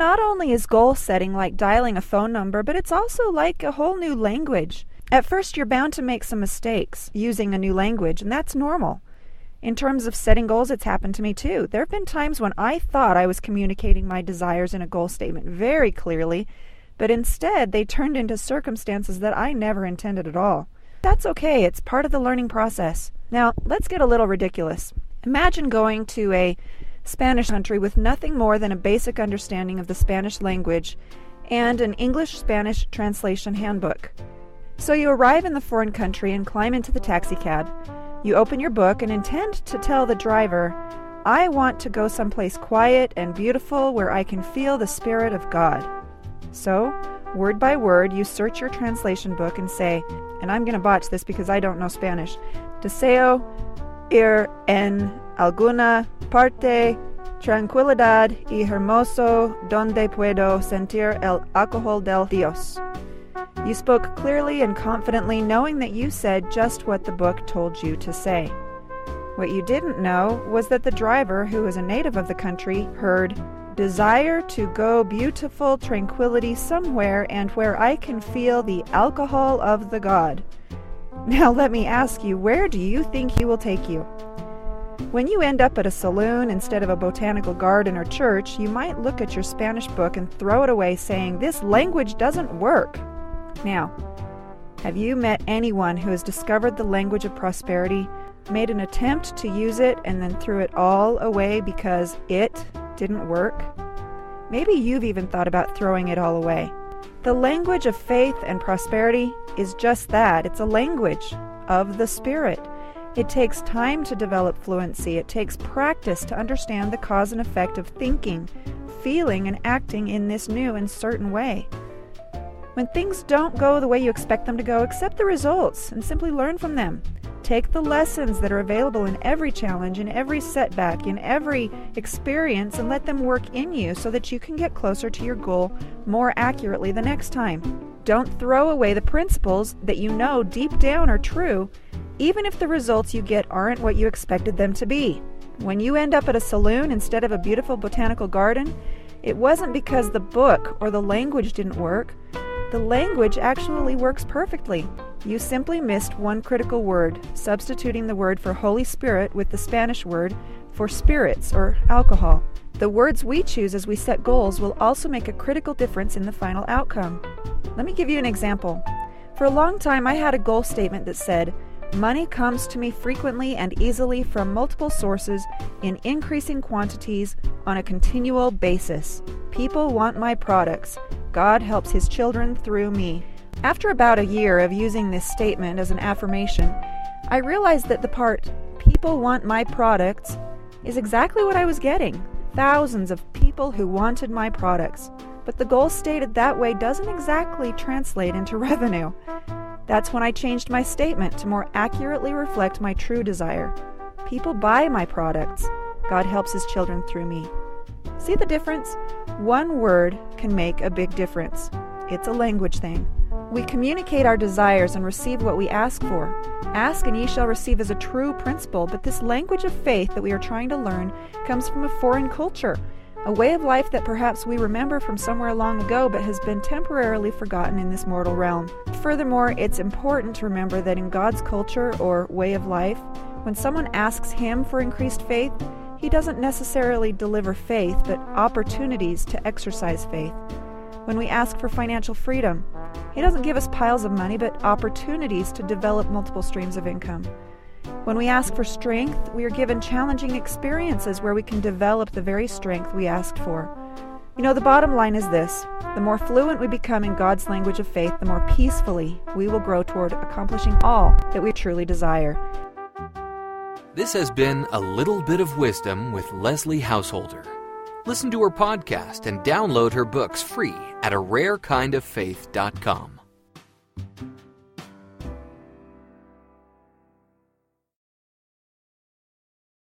Not only is goal setting like dialing a phone number, but it's also like a whole new language. At first, you're bound to make some mistakes using a new language, and that's normal. In terms of setting goals, it's happened to me too. There have been times when I thought I was communicating my desires in a goal statement very clearly, but instead they turned into circumstances that I never intended at all. That's okay, it's part of the learning process. Now, let's get a little ridiculous. Imagine going to a Spanish country with nothing more than a basic understanding of the Spanish language and an English-Spanish translation handbook. So you arrive in the foreign country and climb into the taxi cab. You open your book and intend to tell the driver, I want to go someplace quiet and beautiful where I can feel the Spirit of God. So, word by word, you search your translation book and say, and I'm going to botch this because I don't know Spanish, Deseo ir en alguna parte tranquilidad y hermoso donde puedo sentir el alcohol del Dios. You spoke clearly and confidently, knowing that you said just what the book told you to say. What you didn't know was that the driver, who was a native of the country, heard, desire to go beautiful tranquility somewhere and where I can feel the alcohol of the God. Now let me ask you, where do you think he will take you? When you end up at a saloon instead of a botanical garden or church, you might look at your Spanish book and throw it away saying, this language doesn't work. Now, have you met anyone who has discovered the language of prosperity, made an attempt to use it, and then threw it all away because it didn't work? Maybe you've even thought about throwing it all away. The language of faith and prosperity is just that. It's a language of the Spirit. It takes time to develop fluency. It takes practice to understand the cause and effect of thinking, feeling, and acting in this new and certain way. When things don't go the way you expect them to go, accept the results and simply learn from them. Take the lessons that are available in every challenge, in every setback, in every experience, and let them work in you so that you can get closer to your goal more accurately the next time. Don't throw away the principles that you know deep down are true, even if the results you get aren't what you expected them to be. When you end up at a saloon instead of a beautiful botanical garden, it wasn't because the book or the language didn't work. The language actually works perfectly. You simply missed one critical word, substituting the word for Holy Spirit with the Spanish word for spirits or alcohol. The words we choose as we set goals will also make a critical difference in the final outcome. Let me give you an example. For a long time, I had a goal statement that said, money comes to me frequently and easily from multiple sources in increasing quantities on a continual basis. People want my products. God helps his children through me. After about a year of using this statement as an affirmation, I realized that the part, people want my products, is exactly what I was getting. Thousands of people who wanted my products. But the goal stated that way doesn't exactly translate into revenue. That's when I changed my statement to more accurately reflect my true desire. People buy my products. God helps his children through me. See the difference? One word can make a big difference. It's a language thing. We communicate our desires and receive what we ask for. Ask and ye shall receive is a true principle, but this language of faith that we are trying to learn comes from a foreign culture, a way of life that perhaps we remember from somewhere long ago but has been temporarily forgotten in this mortal realm. Furthermore, it's important to remember that in God's culture or way of life, when someone asks him for increased faith, he doesn't necessarily deliver faith, but opportunities to exercise faith. When we ask for financial freedom, he doesn't give us piles of money, but opportunities to develop multiple streams of income. When we ask for strength, we are given challenging experiences where we can develop the very strength we asked for. You know, the bottom line is this: the more fluent we become in God's language of faith, the more peacefully we will grow toward accomplishing all that we truly desire. This has been A Little Bit of Wisdom with Leslie Householder. Listen to her podcast and download her books free at ararekindoffaith.com.